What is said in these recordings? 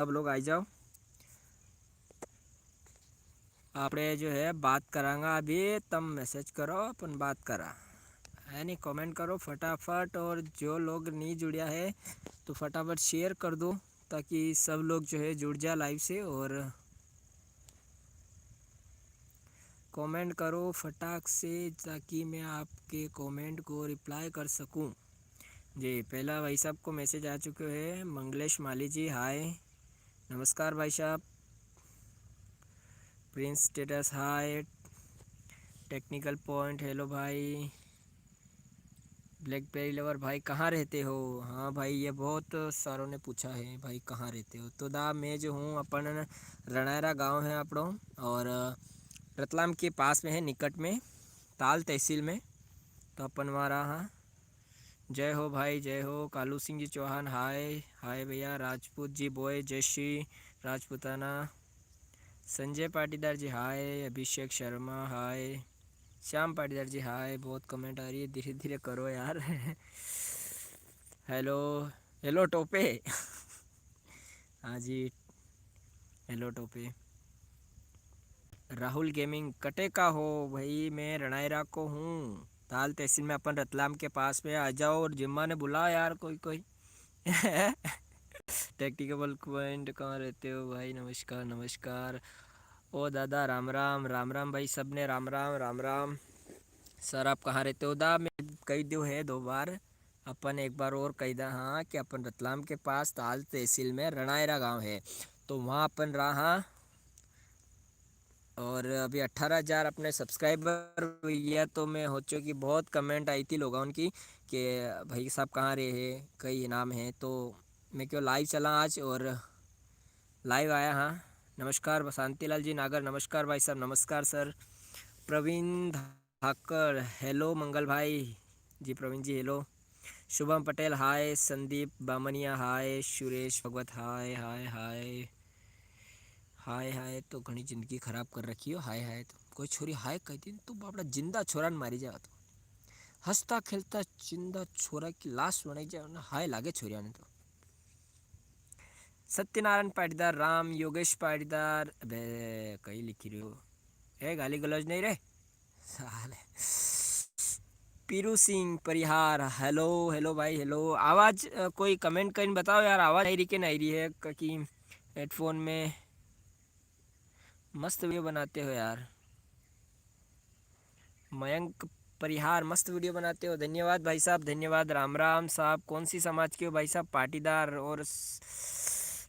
सब लोग आई जाओ। आपने जो है बात करांगा अभी, तब मैसेज करो अपन बात करा है नहीं। कमेंट करो फटाफट, और जो लोग नहीं जुड़िया है तो फटाफट शेयर कर दो ताकि सब लोग जो है जुड़ जाए लाइव से। और कमेंट करो फटाक से ताकि मैं आपके कमेंट को रिप्लाई कर सकूं। जी, पहला भाई साहब को मैसेज आ चुके हैं। मंगलेश माली जी हाय, नमस्कार भाई साहब। प्रिंस स्टेटस हाय, टेक्निकल पॉइंट हेलो भाई। ब्लैकबेरी लवर भाई कहाँ रहते हो? हाँ भाई, ये बहुत सारों ने पूछा है भाई कहाँ रहते हो। तो दा मैं जो हूँ अपन रणायरा गांव है अपनों, और रतलाम के पास में है, निकट में ताल तहसील में। तो अपन वहाँ रहा। जय हो भाई, जय हो। कालू सिंह जी चौहान हाय हाय भैया। राजपूत जी बॉय जय श्री राजपूताना। संजय पाटीदार जी हाय। अभिषेक शर्मा हाय। श्याम पाटीदार जी हाय। बहुत कमेंट आ रही है, धीरे धीरे करो यार। Hello hello Tope. हाँ जी, हेलो टोपे। राहुल गेमिंग कटे का हो भाई, मैं रणायरा को हूँ, ताल तहसील में अपन रतलाम के पास में। आ जाओ, और जिम्मा ने बुला यार कोई कोई। टेक्निकल पॉइंट कहाँ रहते हो भाई? नमस्कार नमस्कार। ओ दादा राम राम, राम राम भाई, सब ने राम राम राम राम। सर आप कहाँ रहते हो? दा मैं कही दो है 2 बार, अपन एक बार और कही दा हाँ कि अपन रतलाम के पास ताल तहसील में रणायरा गांव है, तो वहाँ अपन रहा। और अभी 18,000 अपने सब्सक्राइबर हुई है। तो मैं हो चुकी, बहुत कमेंट आई थी लोगों की कि भाई साहब कहाँ रहे हैं, कई इनाम है। तो मैं क्यों लाइव चला आज, और लाइव आया। हाँ नमस्कार शांतिलाल जी नागर, नमस्कार भाई साहब, नमस्कार सर। प्रवीण धाकर हेलो, मंगल भाई जी, प्रवीण जी हेलो। शुभम पटेल हाय, संदीप बामनिया हाय, सुरेश भगवत हाय हाय हाय हाय हाय। तो घनी जिंदगी खराब कर रखी हो हाय हाय। तो कोई छोरी हाय कहती तो बापड़ा जिंदा छोरा मारी जाए। तो हंसता खेलता जिंदा छोरा की लाश बनाई जाए ना, हाय लागे छोरिया ने। तो सत्यनारायण पाटीदार, राम योगेश पाटीदार, अबे कहीं लिखी रही हो ए, गाली गलौज नहीं रे साले। पीरू सिंह परिहार हेलो हेलो भाई हेलो। आवाज़ कोई कमेंट करें बताओ यार, आवाज़ आई रही कि नहीं रही है? कि हेडफोन में मस्त वीडियो बनाते हो यार। मयंक परिहार मस्त वीडियो बनाते हो, धन्यवाद भाई साहब, धन्यवाद। राम राम साहब, कौन सी समाज के हो भाई साहब? पाटीदार, और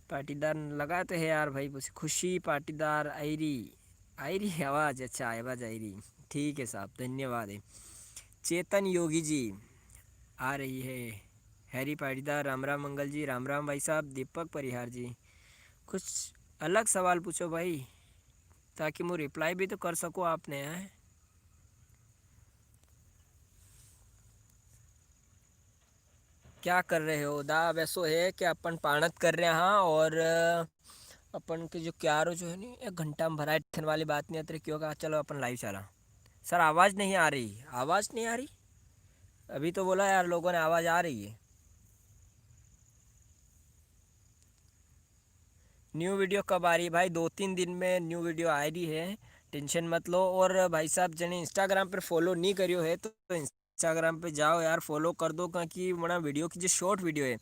पाटीदार लगाते हैं यार भाई। खुशी पाटीदार, आयरी आयरी आवाज़, अच्छा आवाज़ आयरी, ठीक है साहब, धन्यवाद है। चेतन योगी जी आ रही है। हैरी पाटीदार, राम राम मंगल जी, राम राम भाई साहब। दीपक परिहार जी, कुछ अलग सवाल पूछो भाई ताकि मैं रिप्लाई भी तो कर सकूँ आपने हैं। क्या कर रहे हो दा? वैसो है कि अपन पाणत कर रहे हैं हाँ। और अपन के जो क्यारो जो है नी 1 घंटा में भरा थन वाली बात नहीं आती क्यों कहा। चलो अपन लाइव चला। सर आवाज़ नहीं आ रही, आवाज़ नहीं आ रही। अभी तो बोला यार लोगों ने आवाज़ आ रही है। न्यू वीडियो कब आ रही है भाई? 2-3 दिन में न्यू वीडियो आ रही है, टेंशन मत लो। और भाई साहब जने इंस्टाग्राम पर फॉलो नहीं करियो है तो इंस्टाग्राम पे जाओ यार, फॉलो कर दो। क्योंकि बड़ा वीडियो की जो शॉर्ट वीडियो है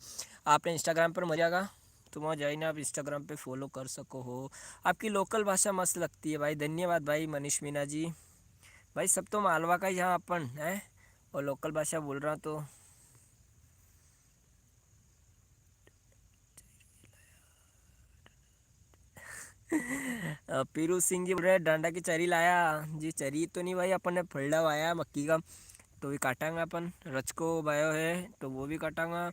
आपने इंस्टाग्राम पर मजा आएगा, तो वहाँ जाइए ना आप इंस्टाग्राम पे फॉलो कर सको हो। आपकी लोकल भाषा मस्त लगती है भाई, धन्यवाद भाई मनीष मीना जी। भाई सब तो मालवा का ही यहाँ अपन है, और लोकल भाषा बोल रहा तो। पीरू सिंह जी बोल रहे डांडा की चरी लाया जी। चरी तो नहीं भाई, अपन ने फलडा वाया मक्की का, तो भी काटांगा अपन। रच को बायो है तो वो भी काटांगा।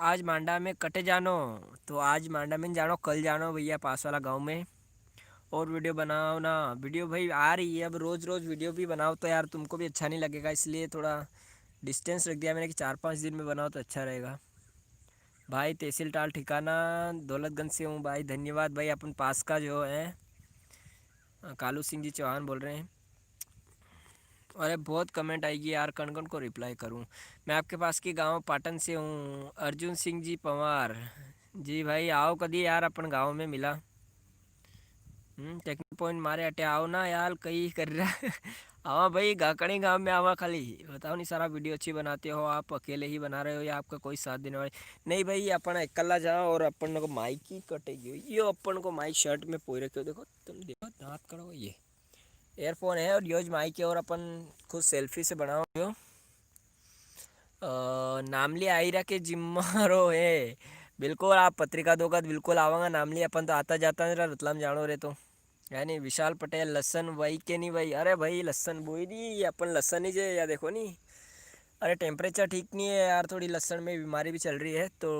आज मांडा में कटे जानो, तो आज मांडा में जानो, कल जानो भैया पास वाला गांव में। और वीडियो बनाओ ना। वीडियो भाई आ रही है, अब रोज़ रोज़ वीडियो भी बनाओ तो यार तुमको भी अच्छा नहीं लगेगा, इसलिए थोड़ा डिस्टेंस रख दिया मैंने कि 4-5 दिन में बनाओ तो अच्छा रहेगा। भाई तहसील टाल ठिकाना दौलतगंज से हूँ भाई, धन्यवाद भाई। अपन पास का जो है कालू सिंह जी चौहान बोल रहे हैं। अरे बहुत कमेंट आएगी यार, कण कण को रिप्लाई करूं। मैं आपके पास के गांव पाटन से हूँ। अर्जुन सिंह जी पवार जी भाई आओ कदी यार अपन गांव में मिला। टेक्निक पॉइंट मारे अटे आओ ना यार कई कर रहा है। हाँ भाई गाकड़ी गांव में आवा खाली बताओ नहीं सारा वीडियो अच्छी बनाते हो आप अकेले ही बना रहे हो या आपका कोई साथ देने वाले। नहीं भाई अपन अकेला जाओ और अपन को माइक ही कटेगी ये अपन को माइक शर्ट में पोई रखे हो देखो तुम देखो दांत करो ये एयरफोन है और यूज माइक है और अपन खुद सेल्फी से बनाओ जो नामली आयरा के जिम्मारो है। बिल्कुल आप पत्रिका दो का बिल्कुल आवांगा नामली अपन तो आता जाता जरा रतलाम जानो रे तो है नहीं विशाल पटेल लसन वही के नहीं भाई अरे भाई लसन बोई नहीं अपन लसन ही जे या देखो नहीं। अरे टेम्परेचर ठीक नहीं है यार थोड़ी लसन में बीमारी भी चल रही है तो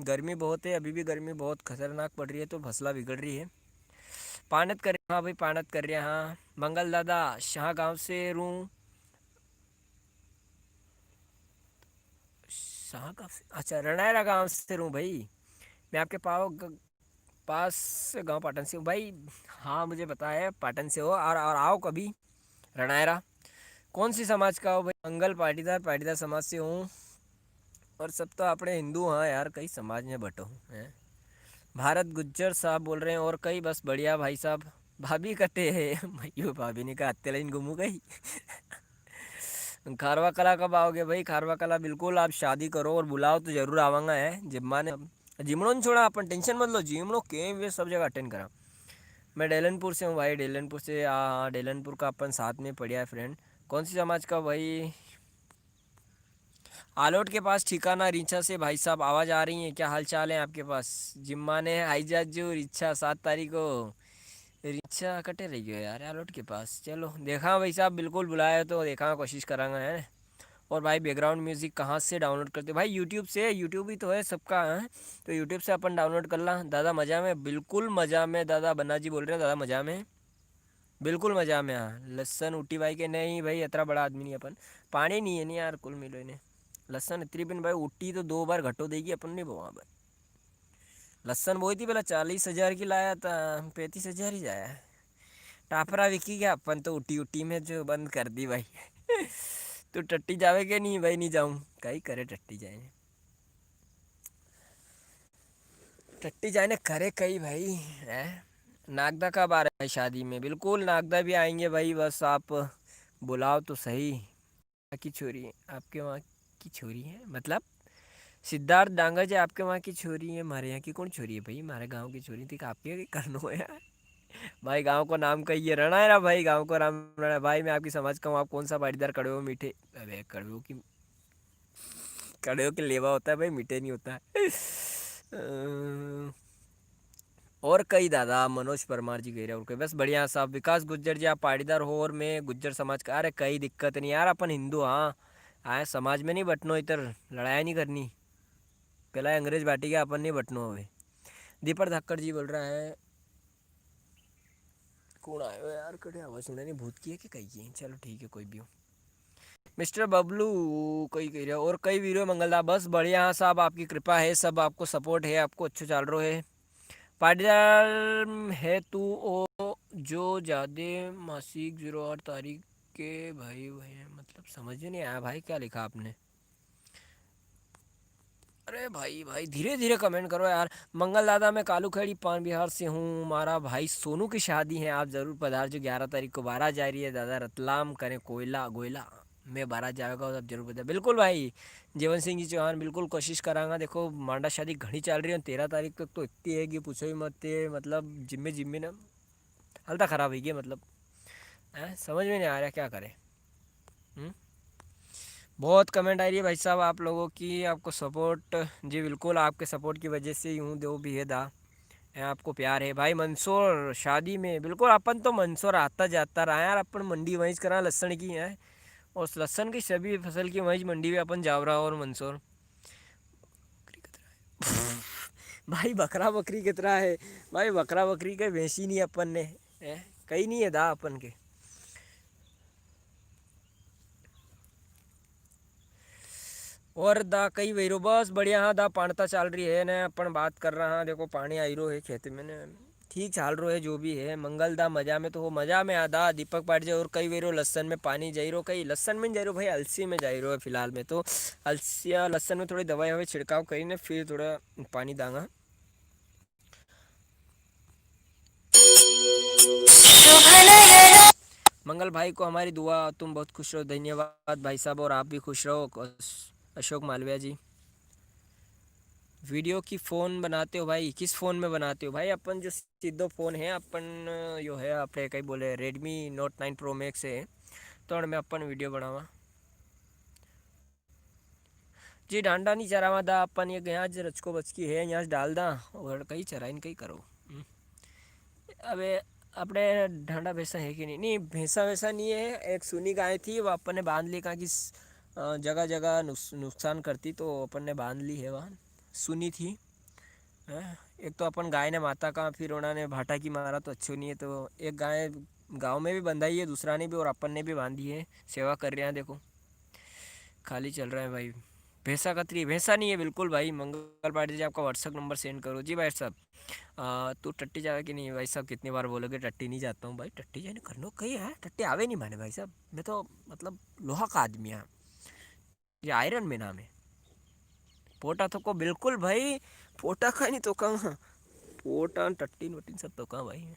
गर्मी बहुत है अभी भी गर्मी बहुत खतरनाक पड़ रही है तो फसला बिगड़ रही है। पानत कर हाँ भाई पानत कर रहे हैं हाँ मंगल दादा शाह गांव से रू शाह गांव से अच्छा रनायरा गांव से रू भाई। मैं आपके पास से गांव पाटन से हूँ भाई। हाँ मुझे पता है पाटन से हो और आओ कभी रनायरा। कौन सी समाज का हो भाई मंगल पाटीदार पाटीदार समाज से हूँ और सब तो अपने हिंदू हाँ यार कई समाज में बटो हैं। भारत गुज्जर साहब बोल रहे हैं और कई बस बढ़िया भाई साहब भाभी कटे है भाई भाभी ने कहा हत्या लाइन घूमू गई। खारवा कला कब आओगे भाई खारवा कला बिल्कुल आप शादी करो और बुलाओ तो जरूर आवांगा है जिम्मा ने जिमड़ो ने छोड़ा अपन टेंशन मत लो जिमड़ो के वे सब जगह अटेंड करा। मैं डेलनपुर से हूँ भाई डेलनपुर से हाँ डेलनपुर का अपन साथ में पढ़िया है फ्रेंड। कौन सी समाज का भाई आलोट के पास ठिकाना रिंछा से भाई साहब आवाज़ आ रही है क्या हाल चाल है आपके पास। जिम्मा ने आईजाज जो रिच्छा 7 तारीख को रिक्शा कटे रही हो यार आलोट के पास चलो देखा भाई साहब बिल्कुल बुलाया तो देखा कोशिश करांगा है। और भाई बैकग्राउंड म्यूज़िक कहाँ से डाउनलोड करते भाई यूट्यूब से यूट्यूब ही तो है सबका है तो यूट्यूब से अपन डाउनलोड कर ला दादा मज़ा में बिल्कुल मज़ा में दादा बन्ना जी बोल रहे हैं दादा मज़ा में बिल्कुल मज़ा में हाँ लसन उठी भाई के नहीं भाई इतना बड़ा आदमी नहीं अपन पानी नहीं है नहीं यार कुल मिलो इन्हें लसन इतनी बिन भाई उठी तो 2 बार घटो देगी अपन नहीं बोआ भाई। लसन बोई थी पहला 40,000 की लाया था 35,000 ही जाया टापरा विकी क्या अपन तो उठी उठी में जो बंद कर दी भाई। तो टट्टी जावे के नहीं भाई नहीं जाऊँ कहीं करे टट्टी जाए टट्टी जाने करे कहीं भाई है। नागदा कब आ रहा है शादी में बिल्कुल नागदा भी आएंगे भाई बस आप बुलाओ तो सही। की छोरी है आपके वहाँ की छोरी है मतलब सिद्धार्थ डांगा जी आपके वहाँ की छोरी है हमारे यहाँ की कौन छोरी है भाई हमारे गांव की छोरी थी आपके करनो है यार। भाई गांव को नाम कहिए रणा है ना भाई गांव को नाम रणा भाई मैं आपकी समझ का हूँ आप कौन सा पाटीदार कड़वे हो मीठे अबे कड़वे की लेवा होता है भाई मीठे नहीं होता है। और कई दादा मनोज परमार जी कह रहे हैं और कई बस बढ़िया साहब विकास गुज्जर जी आप पाटीदार हो और मैं गुज्जर समाज का अरे कई दिक्कत नहीं यार अपन हिंदू हाँ आए समाज में नहीं बटनो इधर लड़ाई नहीं करनी पहला अंग्रेज बाटी के अपन नहीं बटनो हवे। दीपक धाकड़ जी बोल रहा है कौन आयो यार कड़े आवाज़ सुना नहीं भूत की है कि कही है चलो ठीक है कोई भी हो। मिस्टर बबलू कई कह रहे हो और कई वीडियो मंगलदा बस बढ़िया हाँ साहब आपकी कृपा है सब आपको सपोर्ट है आपको अच्छे चल रहा है। पाटीदार है तू ओ जो ज्यादा मासिक 08 तारीख के भाई है मतलब समझ में नहीं आया भाई क्या लिखा आपने। अरे भाई भाई धीरे धीरे कमेंट करो यार। मंगल दादा मैं कालू खेड़ी पान बिहार से हूँ हमारा भाई सोनू की शादी है आप ज़रूर पधार जो 11 तारीख को 12 जा रही है दादा रतलाम करें कोयला गोयला में 12 जाएगा आप जरूर पधार बिल्कुल भाई। जीवन सिंह जी चौहान बिल्कुल कोशिश करांगा देखो मांडा शादी घनी चल रही है 13 तारीख तक तो इतनी है कि पूछो ही मत मतलब जिम्मे जिम्मे ना हालत ख़राब है मतलब समझ में नहीं आ रहा क्या करें। बहुत कमेंट आ रही है भाई साहब आप लोगों की आपको सपोर्ट जी बिल्कुल आपके सपोर्ट की वजह से ही हूँ दो भी है दा आपको प्यार है भाई मंसूर शादी में बिल्कुल अपन तो मंसूर आता जाता रहा यार अपन मंडी वहीं करा लहसन की है और लहसन की सभी फसल की वहीं मंडी में अपन जाव रहा और मंसूर भाई बकरा बकरी कितना है भाई बकरा बकरी के भैंसी नहीं अपन ने कहीं नहीं है दा अपन के और दा कई वेरो बस बढ़िया हाँ दा पाणता चल रही है ना अपन बात कर रहा हाँ देखो पानी आई रो है खेत में ने ठीक चल रो है जो भी है मंगल दा मजा में तो हो मजा में आदा दीपक पाटजे और कई वेरो लहसन में पानी जाई रो कई लहसन में जाई रो भाई अलसी में जाई रो है फिलहाल में तो अलसिया लहसन में थोड़ी दवाई हमें छिड़काव करी ने फिर थोड़ा पानी दांगा मंगल भाई को हमारी दुआ, तुम बहुत खुश रहो। धन्यवाद भाई साहब, और आप भी खुश रहो। अशोक मालविया जी, वीडियो की फ़ोन बनाते हो भाई? किस फ़ोन में बनाते हो भाई? अपन जो सीधो फ़ोन है अपन जो है अपने कहीं बोले रेडमी नोट 9 प्रो मैक्स है, तो में अपन वीडियो बनावा जी। डांडा नहीं चरावा दा अपन, ये गया रचको बचकी है यहाँ से डाल दा और कहीं चराइन कहीं करो। अबे अपने ढांडा भैंसा है कि नहीं? नहीं भैंसा वैसा नहीं है, एक सुनी गाय थी, वो अपन ने बांध ली कहाँ की जगह जगह नुकसान करती, तो अपन ने बांध ली है वहाँ। सुनी थी हैं? एक तो अपन गाय ने माता का, फिर उन्होंने भाटा की मारा तो अच्छी नहीं है, तो एक गाय गांव में भी बंधाई है, दूसरा ने भी और अपन ने भी बांधी है। सेवा कर रहे हैं देखो, खाली चल रहा है भाई। भैंसा कतरी भैंसा नहीं है बिल्कुल भाई। मंगल पांडे जी आपका व्हाट्सअप नंबर सेंड करो जी भाई साहब। तू टट्टी जाएगा कि नहीं भाई साहब? कितनी बार बोलोगे टट्टी नहीं जाता हूँ भाई? टट्टी जाने करनो कहीं है, टट्टी आवे नहीं माने भाई साहब। मैं तो मतलब लोहा का आदमी है, ये आयरन में नाम है। पोटा तो को बिल्कुल भाई, पोटा का नहीं तो कहाँ पोटा टट्टी वट्टी सब तो कहाँ भाई।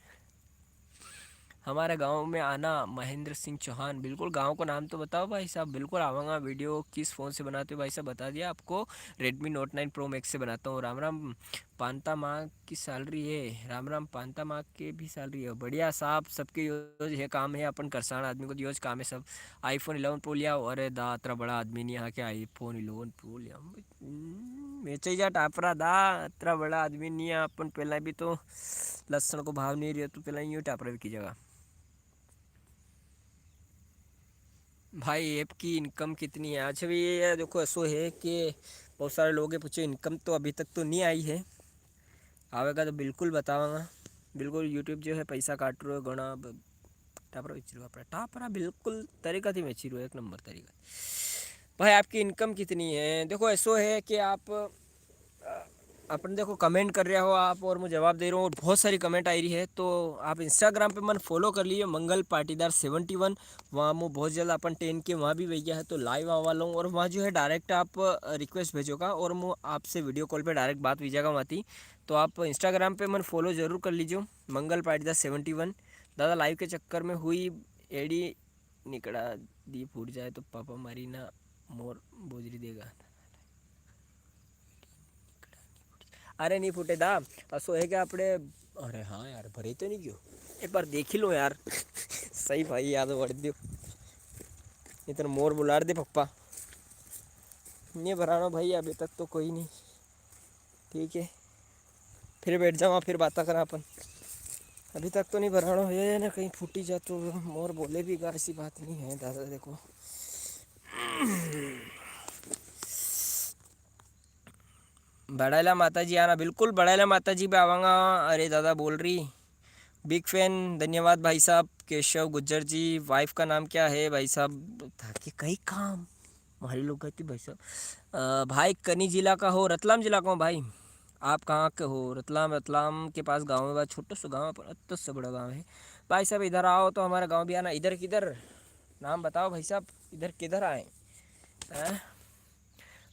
हमारे गांव में आना, महेंद्र सिंह चौहान। बिल्कुल गांव को नाम तो बताओ भाई साहब, बिल्कुल आऊँगा। वीडियो किस फ़ोन से बनाते हो भाई साहब? बता दिया आपको, रेडमी नोट 9 प्रो मैक्स से बनाता हूँ। राम राम पांता माँ की सैलरी है, राम राम पांता माँ के भी सैलरी है। बढ़िया साहब, सबके यूज है काम है, अपन करसान आदमी को यूज काम है सब। आईफोन 11 प्रो लिया, अरे दा इतना बड़ा आदमी नहीं यहाँ के आईफोन 11 प्रो लिया। बेचे जा टापरा दा, इतना बड़ा आदमी नहीं है अपन। पहला भी तो लसन को भाव नहीं रहा, तो पहला यूँ टापरा भी की जगह। भाई ऐप की इनकम कितनी है? अच्छा भी ये देखो ऐसो है कि बहुत सारे लोगों के पूछे, इनकम तो अभी तक तो नहीं आई है, आवेगा तो बिल्कुल बताऊंगा। बिल्कुल यूट्यूब जो है पैसा काट रहा है घना। टापरा बेच रहा है, टापरा बिल्कुल तरीका थी बेच रहा है, एक नंबर तरीका। भाई आपकी इनकम कितनी है? देखो ऐसो है कि आप अपन देखो कमेंट कर रहे हो आप और मैं जवाब दे रहा हूँ, और बहुत सारी कमेंट आई रही है, तो आप इंस्टाग्राम पे मन फॉलो कर लिए मंगल पाटीदार 71। वहाँ मैं बहुत जल्द अपन 10 के वहाँ भी भैया है, तो लाइव आवा वाला हूँ, और वहाँ जो है डायरेक्ट आप रिक्वेस्ट भेजोगा और मैं आपसे वीडियो कॉल पे डायरेक्ट बात वीजागा वहाँ थी। तो आप इंस्टाग्राम पे मन फॉलो ज़रूर कर लीजिए, मंगल पाटीदार 71। दादा लाइव के चक्कर में हुई एडी निकड़ा दी फूट जाए तो पापा मारी ना मोर बोजरी देगा। अरे नहीं फूटे दा, असो है क्या अपने? अरे हाँ यार, भरे तो नहीं क्यों, एक बार देख ही लो यार। सही भाई, याद बढ़ दियो। इतना मोर बुला दे पप्पा, नहीं भराना भाई अभी तक तो कोई नहीं। ठीक है, फिर बैठ जाओ फिर बात करा अपन। अभी तक तो नहीं भराना है ना, कहीं फूटी जा तो मोर बोले भी गा, ऐसी बात नहीं है दादा। देखो बड़ैला माता जी आना, बिल्कुल बड़ैला माता जी पे आवांगा। अरे दादा बोल रही, बिग फैन। धन्यवाद भाई साहब। केशव गुज्जर जी, वाइफ का नाम क्या है भाई साहब? ताकि कई काम हमारे लोग कहते भाई साहब। भाई कनी जिला का हो? रतलाम जिला का हो भाई। आप कहाँ के हो? रतलाम, रतलाम के पास गांव है भाई, छोटा सा गांव है पर अत्त से बड़ा गांव है। भाई साहब इधर आओ तो हमारा गांव भी आना। इधर किधर? नाम बताओ भाई साहब, इधर किधर आए हैं?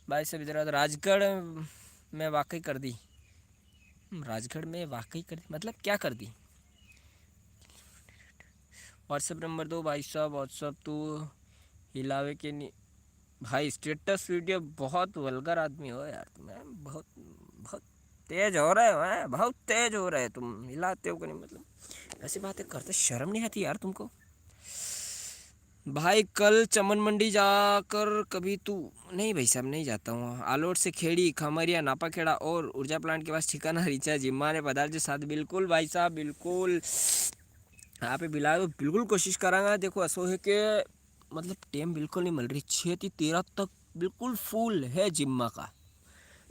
भाई साहब इधर आओ तो राजगढ़ में वाकई कर दी। राजगढ़ में वाकई कर दी मतलब क्या कर दी? व्हाट्सअप नंबर दो भाई साहब, व्हाट्सअप तो हिलावे के नहीं भाई। स्टेटस वीडियो बहुत वल्गर आदमी हो यार तुम, बहुत बहुत तेज हो रहे हो, हैं बहुत तेज हो रहे तुम, हिलाते हो कि नहीं? मतलब ऐसी बातें करते शर्म नहीं आती यार तुमको? भाई कल चमन मंडी जाकर कभी तू? नहीं भाई साहब नहीं जाता हूँ। आलोट से खेड़ी, खमरिया, नापाखेड़ा और ऊर्जा प्लांट के पास ठिकाना रीचा जिम्मा ने पदार्थ के साथ। बिल्कुल भाई साहब बिल्कुल, यहाँ पे बिला तो बिल्कुल कोशिश करांगा। देखो असो है कि मतलब टेम बिल्कुल नहीं मिल रही, 6 से 13 तक बिल्कुल फुल है जिम्मा का।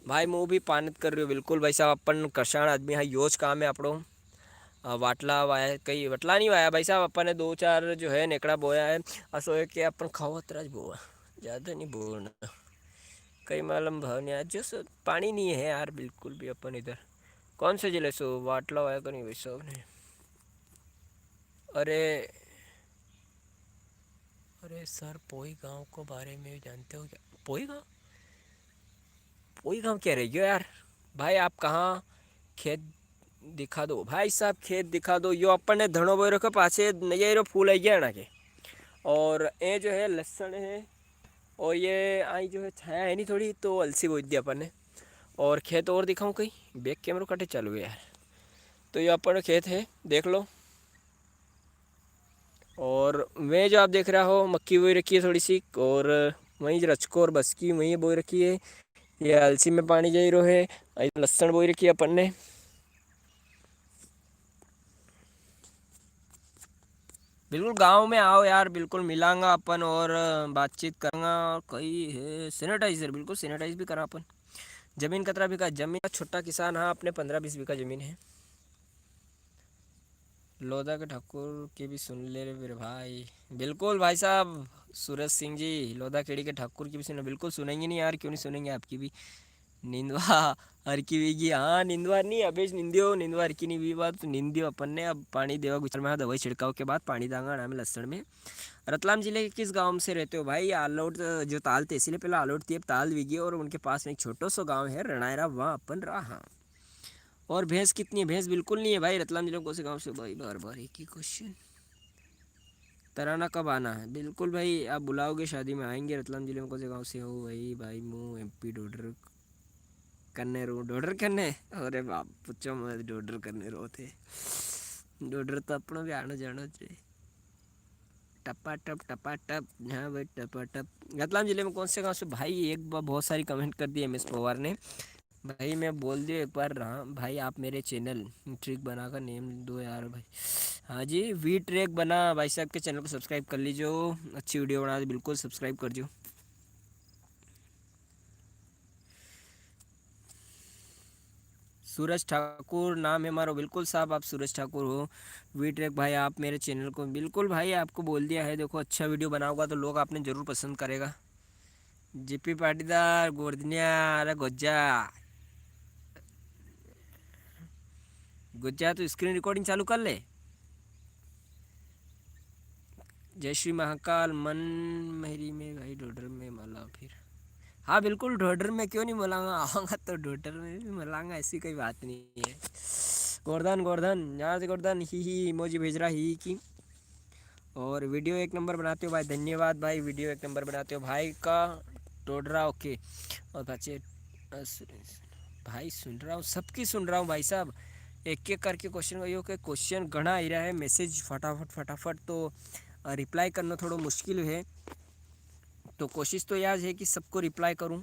भाई मुँह भी पानित कर रही हो बिल्कुल भाई साहब। अपन करसाण आदमी है, योज काम है अपनों। वाटला वाया कई वटला नहीं वाया भाई साहब, अपन ने 2 4 जो है नेकड़ा बोया है। असो है कि अपन खाओ तरह बोआ, ज़्यादा नहीं बोना। कई मालूम भाव नहीं आज जो पानी नहीं है यार बिल्कुल भी अपन इधर। कौन से जिले से वाटला वाया का नहीं भाई साहब ने? अरे अरे सर, पोई गांव को बारे में जानते हो क्या? पोई गांव? पोई गांव क्या रह गया यार? भाई आप कहाँ खेत दिखा दो भाई साहब, खेत दिखा दो। यो अपन ने धनो बोई रखो पाछे ये रो फूल आई गया ना के। और ये जो है लहसुन है, और ये आई जो है छाया है नहीं थोड़ी, तो अलसी बोई दी अपन ने। और खेत और दिखाऊं कहीं, बैक कैमरा कटे चालू है यार। तो ये अपन खेत है, देख लो। और मैं जो आप देख रहा हो मक्की बोई रखी है थोड़ी सी, और वहीं रचको और बसकी वहीं बोई रखी है। ये अलसी में पानी जाई रो है। लहसुन बोई रखी है अपन ने। बिल्कुल गांव में आओ यार, बिल्कुल मिलांगा अपन और बातचीत करूँगा। और कई है सैनिटाइजर, बिल्कुल सैनिटाइज भी करा अपन। जमीन कतरा बीघा जमीन का छोटा किसान, हाँ अपने 15-20 बीघा जमीन है। लोधा के ठाकुर की भी सुन ले रे मेरे भाई। बिल्कुल भाई साहब सूरज सिंह जी, लोधा खेड़ी के ठाकुर की भी सुनो, बिल्कुल सुनेंगे नहीं यार, क्यों नहीं सुनेंगे आपकी भी। निंदवा हर की वीगी, हाँ निंदवा नहीं अबेज निंदियो, निंदवा हर की नहीं भी बात निंदियो अपन ने। अब पानी देवा गुजर में दवाई छिड़काव के बाद पानी दांगा नाम लहसुन में। रतलाम जिले के किस गांव से रहते हो भाई? आलोट जो ताल तहसील है, पहले आलोट थी अब ताल विगी, और उनके पास में एक छोटा सा गांव है रणायरा, वहाँ अपन रहा। और भैंस कितनी है? भैंस बिल्कुल नहीं है भाई। रतलाम जिले में कौन से गाँव से भाई? बार बार एक ही क्वेश्चन। तराना कब आना है? बिल्कुल भाई, आप बुलाओगे शादी में आएंगे। रतलाम जिले में कौन से गाँव से हो भाई? भाई मुँह MP डोडर करने रो, डोडर करने। अरे बाप पूछो मत, डोडर करने रो थे। डोडर तो अपना भी आना जाना चाहिए। टपा टप। हाँ भाई टपा टप। रतलाम जिले में कौन से गांव से भाई? एक बार बहुत सारी कमेंट कर दी MS पवार ने भाई। मैं बोल दियो एक बार, हाँ भाई आप मेरे चैनल ट्रिक बनाकर नेम दो यार भाई। हाँ जी वी ट्रैक बना भाई साहब के चैनल को सब्सक्राइब कर लीजिए, अच्छी वीडियो बना दी, बिल्कुल सब्सक्राइब कर जो। सूरज ठाकुर नाम है हमारा, बिल्कुल साहब आप सूरज ठाकुर हो। वी ट्रैक भाई आप मेरे चैनल को, बिल्कुल भाई आपको बोल दिया है, देखो अच्छा वीडियो बनाऊंगा तो लोग आपने ज़रूर पसंद करेगा। JP पाटीदार गोरदनिया, अरे गोज्जा गुज्जा तो स्क्रीन रिकॉर्डिंग चालू कर ले। जय श्री महाकाल मन मेहरी में भाई, डोडर में मला फिर। हाँ बिल्कुल डोडर में क्यों नहीं मिलाऊंगा, आऊँगा तो डोडर में भी मिलाऊंगा, ऐसी कोई बात नहीं है। गोवर्धन गोवर्धन यहाँ से गोवर्धन ही इमोजी भेज रहा ही की। और वीडियो एक नंबर बनाते हो भाई, धन्यवाद भाई, वीडियो एक नंबर बनाते हो भाई का। टोडरा ओके। और बच्चे भाई सुन रहा हूँ, सबकी सुन रहा हूँ भाई साहब। एक एक करके क्वेश्चन यो के क्वेश्चन घना आ रहा है, मैसेज फटाफट फटाफट, तो रिप्लाई करना थोड़ा मुश्किल है। तो कोशिश तो याद है कि सबको रिप्लाई करूँ।